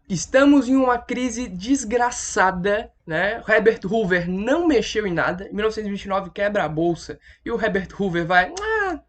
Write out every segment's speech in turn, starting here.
Estamos em uma crise desgraçada, né? Herbert Hoover não mexeu em nada. Em 1929 quebra a bolsa e o Herbert Hoover vai,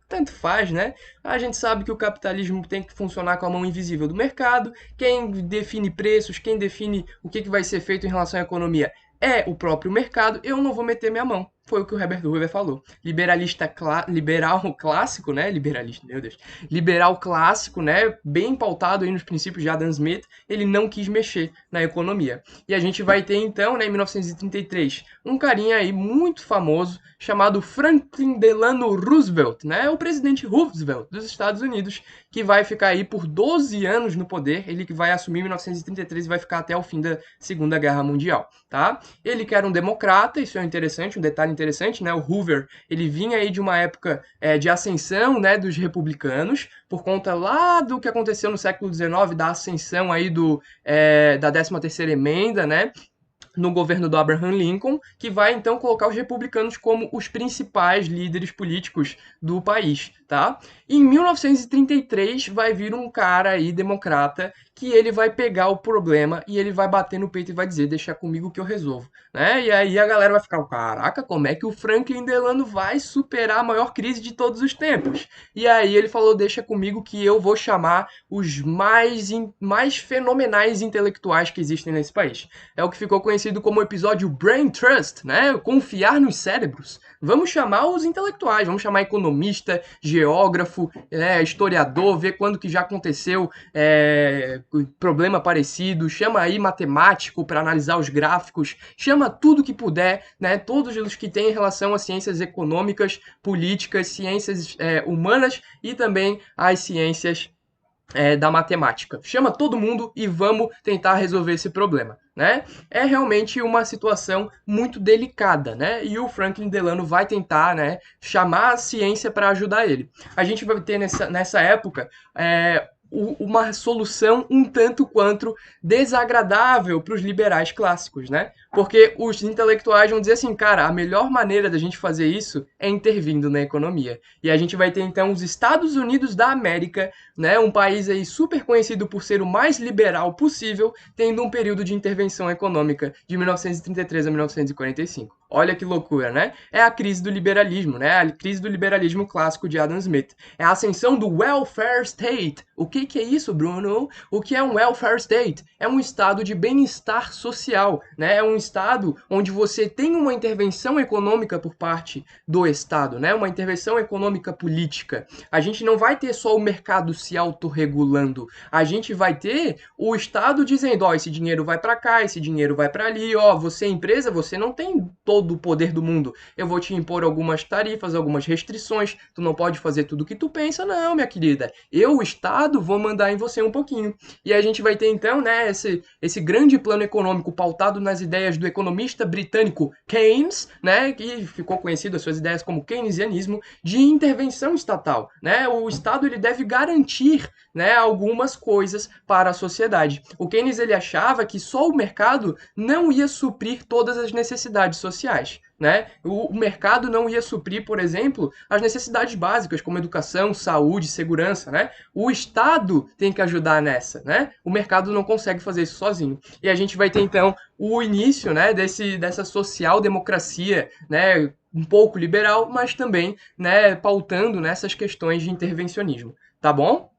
tanto faz, né? A gente sabe que o capitalismo tem que funcionar com a mão invisível do mercado. Quem define preços, quem define o que vai ser feito em relação à economia é o próprio mercado. Eu não vou meter minha mão. Foi o que o Herbert Hoover falou. Liberal clássico, né? Liberalista, meu Deus. Liberal clássico, né? Bem pautado aí nos princípios de Adam Smith, ele não quis mexer na economia. E a gente vai ter então, né, em 1933, um carinha aí muito famoso chamado Franklin Delano Roosevelt, né, o presidente Roosevelt dos Estados Unidos, que vai ficar aí por 12 anos no poder. Ele que vai assumir em 1933 e vai ficar até o fim da Segunda Guerra Mundial, tá? Ele que era um democrata, isso é interessante, um detalhe interessante, né? O Hoover, ele vinha aí de uma época de ascensão, né, dos republicanos, por conta lá do que aconteceu no século XIX, da ascensão aí da 13ª emenda, né, no governo do Abraham Lincoln, que vai então colocar os republicanos como os principais líderes políticos do país, tá? Em 1933 vai vir um cara aí democrata que ele vai pegar o problema e ele vai bater no peito e vai dizer: "Deixa comigo que eu resolvo", né? E aí a galera vai ficar: "Caraca, como é que o Franklin Delano vai superar a maior crise de todos os tempos?". E aí ele falou: "Deixa comigo que eu vou chamar os mais fenomenais intelectuais que existem nesse país". É o que ficou conhecido como o episódio Brain Trust, né? Confiar nos cérebros. Vamos chamar os intelectuais, vamos chamar economista, geógrafo, né, historiador, ver quando que já aconteceu problema parecido, chama aí matemático para analisar os gráficos, chama tudo que puder, né, todos os que têm relação a ciências econômicas, políticas, ciências humanas e também as ciências da matemática. Chama todo mundo e vamos tentar resolver esse problema, né? É realmente uma situação muito delicada, né? E o Franklin Delano vai tentar, né, chamar a ciência para ajudar ele. A gente vai ter nessa época uma solução um tanto quanto desagradável para os liberais clássicos, né? Porque os intelectuais vão dizer assim, cara, a melhor maneira da gente fazer isso é intervindo na economia. E a gente vai ter então os Estados Unidos da América, né, um país aí super conhecido por ser o mais liberal possível, tendo um período de intervenção econômica de 1933 a 1945. Olha que loucura, né? É a crise do liberalismo, né? A crise do liberalismo clássico de Adam Smith. É a ascensão do welfare state. O que é isso, Bruno? O que é um welfare state? É um estado de bem-estar social, né? É um estado onde você tem uma intervenção econômica por parte do Estado, né? Uma intervenção econômica política. A gente não vai ter só o mercado se autorregulando. A gente vai ter o Estado dizendo, ó, esse dinheiro vai para cá, esse dinheiro vai para ali, ó, você é empresa, você não tem todo o poder do mundo. Eu vou te impor algumas tarifas, algumas restrições, tu não pode fazer tudo o que tu pensa, não, minha querida. Eu, o Estado, vou mandar em você um pouquinho. E a gente vai ter então, né, esse grande plano econômico pautado nas ideias do economista britânico Keynes, né, que ficou conhecido as suas ideias como keynesianismo, de intervenção estatal, né? O Estado ele deve garantir, né, algumas coisas para a sociedade. O Keynes ele achava que só o mercado não ia suprir todas as necessidades sociais. Né? O mercado não ia suprir, por exemplo, as necessidades básicas, como educação, saúde, segurança. Né? O Estado tem que ajudar nessa. Né? O mercado não consegue fazer isso sozinho. E a gente vai ter, então, o início, né, dessa social-democracia, né, um pouco liberal, mas também, né, pautando nessas questões de intervencionismo. Tá bom?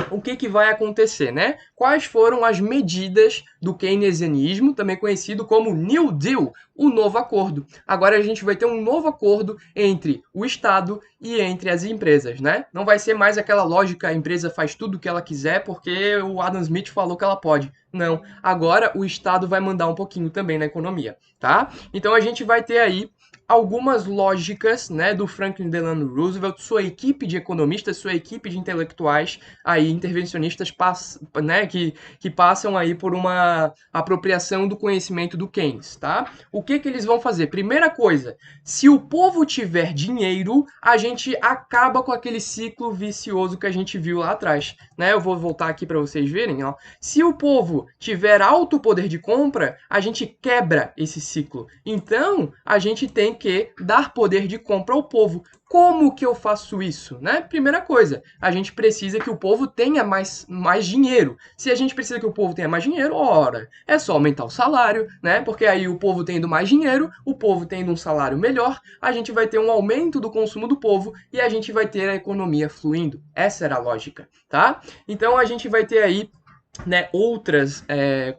O que vai acontecer, né? Quais foram as medidas do keynesianismo, também conhecido como New Deal, o novo acordo. Agora a gente vai ter um novo acordo entre o Estado e entre as empresas, né? Não vai ser mais aquela lógica, a empresa faz tudo o que ela quiser porque o Adam Smith falou que ela pode. Não, agora o Estado vai mandar um pouquinho também na economia, tá? Então a gente vai ter aí algumas lógicas, né, do Franklin Delano Roosevelt, sua equipe de economistas, sua equipe de intelectuais aí intervencionistas né, que passam aí por uma apropriação do conhecimento do Keynes, tá? O que eles vão fazer? Primeira coisa, se o povo tiver dinheiro, a gente acaba com aquele ciclo vicioso que a gente viu lá atrás, né? Eu vou voltar aqui para vocês verem, ó. Se o povo povo tiver alto poder de compra, a gente quebra esse ciclo. Então, a gente tem que dar poder de compra ao povo. Como que eu faço isso, né? Primeira coisa, a gente precisa que o povo tenha mais dinheiro. Se a gente precisa que o povo tenha mais dinheiro, ora, é só aumentar o salário, né? Porque aí o povo tendo mais dinheiro, o povo tendo um salário melhor, a gente vai ter um aumento do consumo do povo e a gente vai ter a economia fluindo. Essa era a lógica, tá? Então a gente vai ter aí, né, outras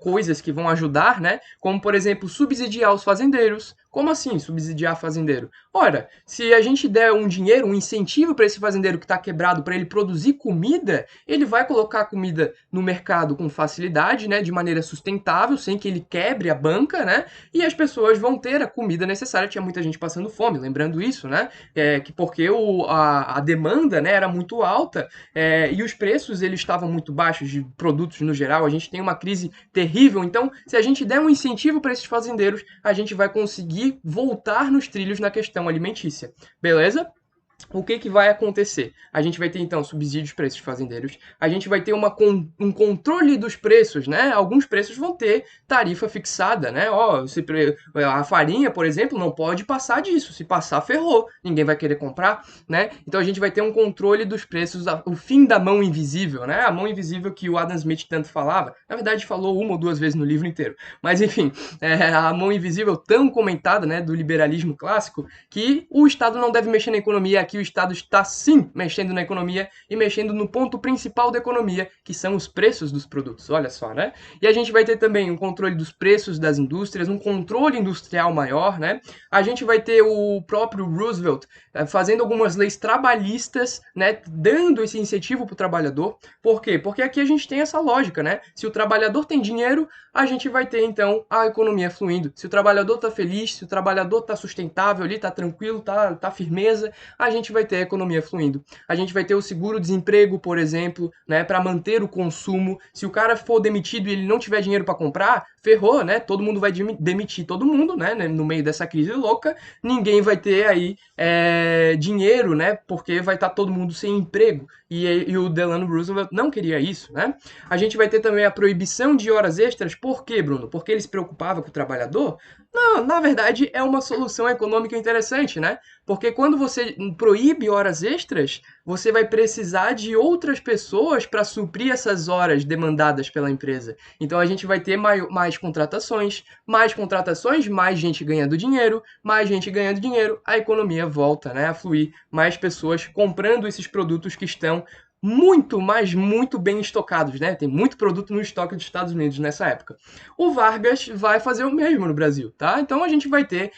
coisas que vão ajudar, né? Como, por exemplo, subsidiar os fazendeiros. Como assim subsidiar fazendeiro? Ora, se a gente der um dinheiro, um incentivo para esse fazendeiro que está quebrado, para ele produzir comida, ele vai colocar a comida no mercado com facilidade, né, de maneira sustentável, sem que ele quebre a banca, né, e as pessoas vão ter a comida necessária. Tinha muita gente passando fome, lembrando isso, né, que porque a demanda, né, era muito alta e os preços eles estavam muito baixos de produtos no geral. A gente tem uma crise terrível, então se a gente der um incentivo para esses fazendeiros, a gente vai conseguir voltar nos trilhos na questão alimentícia. Beleza? O que vai acontecer? A gente vai ter, então, subsídios para esses fazendeiros, a gente vai ter um controle dos preços, né? Alguns preços vão ter tarifa fixada, né? A farinha, por exemplo, não pode passar disso. Se passar, ferrou. Ninguém vai querer comprar, né? Então a gente vai ter um controle dos preços, o fim da mão invisível, né? A mão invisível que o Adam Smith tanto falava. Na verdade, falou uma ou duas vezes no livro inteiro. Mas, enfim, a mão invisível tão comentada, né, do liberalismo clássico, que o Estado não deve mexer na economia. Aqui o Estado está sim mexendo na economia e mexendo no ponto principal da economia, que são os preços dos produtos. Olha só, né? E a gente vai ter também um controle dos preços das indústrias, um controle industrial maior, né? A gente vai ter o próprio Roosevelt fazendo algumas leis trabalhistas, né, dando esse incentivo para o trabalhador. Por quê? Porque aqui a gente tem essa lógica, né? Se o trabalhador tem dinheiro, a gente vai ter então a economia fluindo. Se o trabalhador está feliz, se o trabalhador está sustentável ali, está tranquilo, tá firmeza, a gente vai ter a economia fluindo. A gente vai ter o seguro-desemprego, por exemplo, né, para manter o consumo. Se o cara for demitido e ele não tiver dinheiro para comprar, ferrou, né? Todo mundo vai demitir todo mundo, né? No meio dessa crise louca, ninguém vai ter aí dinheiro, né? Porque vai estar todo mundo sem emprego. E o Delano Roosevelt não queria isso, né? A gente vai ter também a proibição de horas extras. Por quê, Bruno? Porque ele se preocupava com o trabalhador? Não, na verdade é uma solução econômica interessante, né? Porque quando você proíbe horas extras, você vai precisar de outras pessoas para suprir essas horas demandadas pela empresa. Então a gente vai ter mais contratações, mais gente ganhando dinheiro, a economia volta, né, a fluir, mais pessoas comprando esses produtos que estão muito bem estocados, né? Tem muito produto no estoque dos Estados Unidos nessa época. O Vargas vai fazer o mesmo no Brasil, tá? Então a gente vai ter,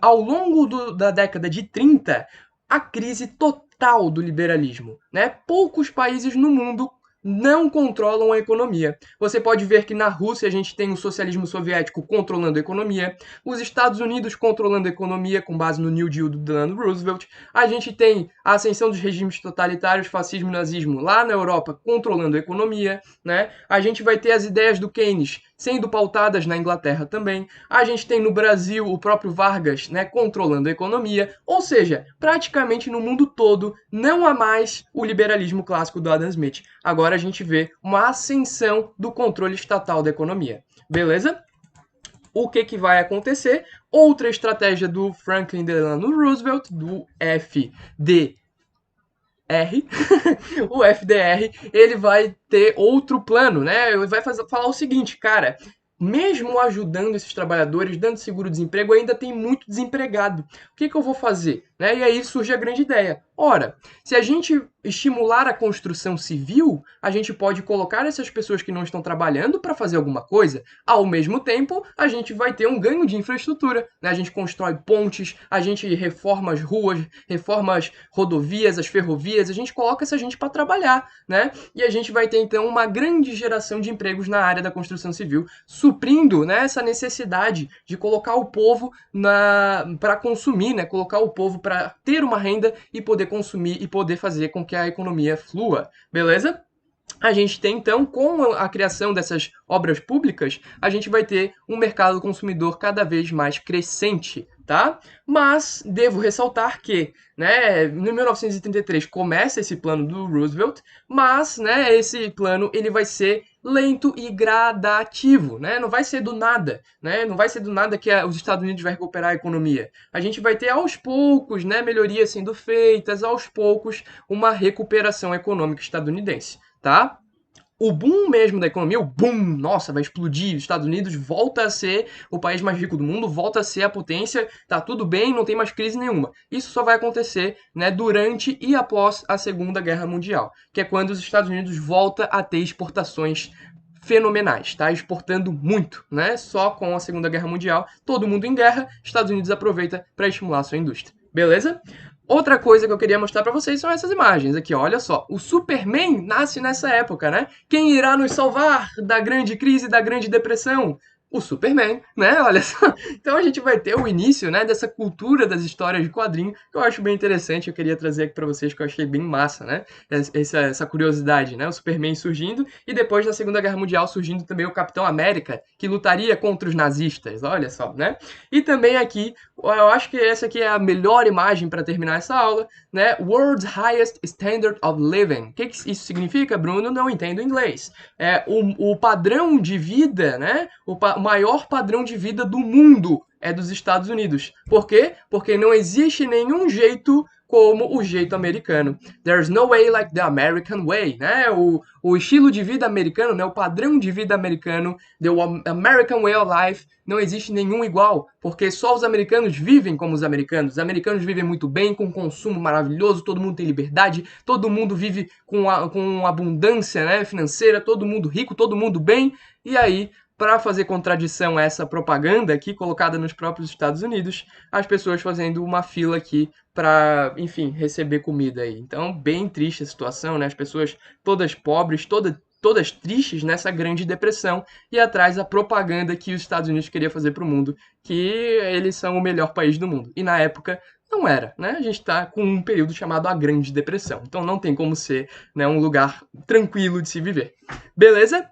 ao longo da década de 30, a crise total do liberalismo, né? Poucos países no mundo não controlam a economia. Você pode ver que na Rússia a gente tem o socialismo soviético controlando a economia, os Estados Unidos controlando a economia com base no New Deal do Delano Roosevelt, a gente tem a ascensão dos regimes totalitários, fascismo e nazismo lá na Europa controlando a economia, né? A gente vai ter as ideias do Keynes sendo pautadas na Inglaterra também. A gente tem no Brasil o próprio Vargas, né, controlando a economia. Ou seja, praticamente no mundo todo não há mais o liberalismo clássico do Adam Smith. Agora a gente vê uma ascensão do controle estatal da economia. Beleza? O que vai acontecer? Outra estratégia do Franklin Delano Roosevelt, do FDR, o FDR, ele vai ter outro plano, né? Ele vai falar o seguinte, cara, mesmo ajudando esses trabalhadores, dando seguro-desemprego, ainda tem muito desempregado. O que eu vou fazer? Né? E aí surge a grande ideia. Ora, se a gente estimular a construção civil, a gente pode colocar essas pessoas que não estão trabalhando para fazer alguma coisa. Ao mesmo tempo, a gente vai ter um ganho de infraestrutura. Né? A gente constrói pontes, a gente reforma as ruas, reforma as rodovias, as ferrovias, a gente coloca essa gente para trabalhar. Né? E a gente vai ter, então, uma grande geração de empregos na área da construção civil, suprindo, né, essa necessidade de colocar o povo para consumir, né? Colocar o povo para ter uma renda e poder consumir e poder fazer com que a economia flua, beleza? a gente tem, então, com a criação dessas obras públicas, a gente vai ter um mercado consumidor cada vez mais crescente, tá? Mas devo ressaltar que, né, em 1933 começa esse plano do Roosevelt, mas, né, esse plano ele vai ser lento e gradativo, né? Não vai ser do nada, né? Não vai ser do nada que os Estados Unidos vai recuperar a economia. A gente vai ter aos poucos, né, melhorias sendo feitas, aos poucos uma recuperação econômica estadunidense, tá? O boom mesmo da economia, o boom, nossa, vai explodir. Os Estados Unidos volta a ser o país mais rico do mundo, volta a ser a potência, tá tudo bem, não tem mais crise nenhuma. Isso só vai acontecer, né, durante e após a Segunda Guerra Mundial, que é quando os Estados Unidos volta a ter exportações fenomenais, tá? Exportando muito, né? Só com a Segunda Guerra Mundial, todo mundo em guerra, Estados Unidos aproveita para estimular a sua indústria. Beleza? Outra coisa que eu queria mostrar para vocês são essas imagens aqui, ó, olha só. O Superman nasce nessa época, né? Quem irá nos salvar da grande crise, da grande depressão? O Superman, né? Olha só. Então a gente vai ter o início, né, dessa cultura das histórias de quadrinho, que eu acho bem interessante, eu queria trazer aqui para vocês, que eu achei bem massa, né? Essa curiosidade, né? O Superman surgindo e depois na Segunda Guerra Mundial surgindo também o Capitão América, que lutaria contra os nazistas, olha só, né? E também aqui, eu acho que essa aqui é a melhor imagem para terminar essa aula, né? World's Highest Standard of Living. O que isso significa, Bruno? Não entendo inglês. É o padrão de vida, né? O maior padrão de vida do mundo é dos Estados Unidos. Por quê? Porque não existe nenhum jeito como o jeito americano. There's no way like the American way, né? O estilo de vida americano, né? O padrão de vida americano, the American way of life, não existe nenhum igual, porque só os americanos vivem como os americanos. Os americanos vivem muito bem, com consumo maravilhoso, todo mundo tem liberdade, todo mundo vive com abundância, né, financeira, todo mundo rico, todo mundo bem, e aí para fazer contradição a essa propaganda aqui colocada nos próprios Estados Unidos, as pessoas fazendo uma fila aqui para, enfim, receber comida aí. Então, bem triste a situação, né? As pessoas todas pobres, todas tristes nessa grande depressão e atrás a propaganda que os Estados Unidos queria fazer para o mundo, que eles são o melhor país do mundo. E na época não era, né? A gente está com um período chamado a Grande Depressão. Então não tem como ser, né, um lugar tranquilo de se viver. Beleza?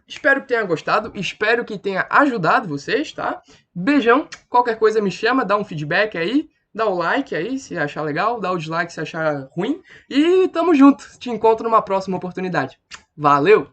Espero que tenha gostado, espero que tenha ajudado vocês, tá? Beijão, qualquer coisa me chama, dá um feedback aí, dá o like aí se achar legal, dá o dislike se achar ruim. E tamo junto, te encontro numa próxima oportunidade. Valeu!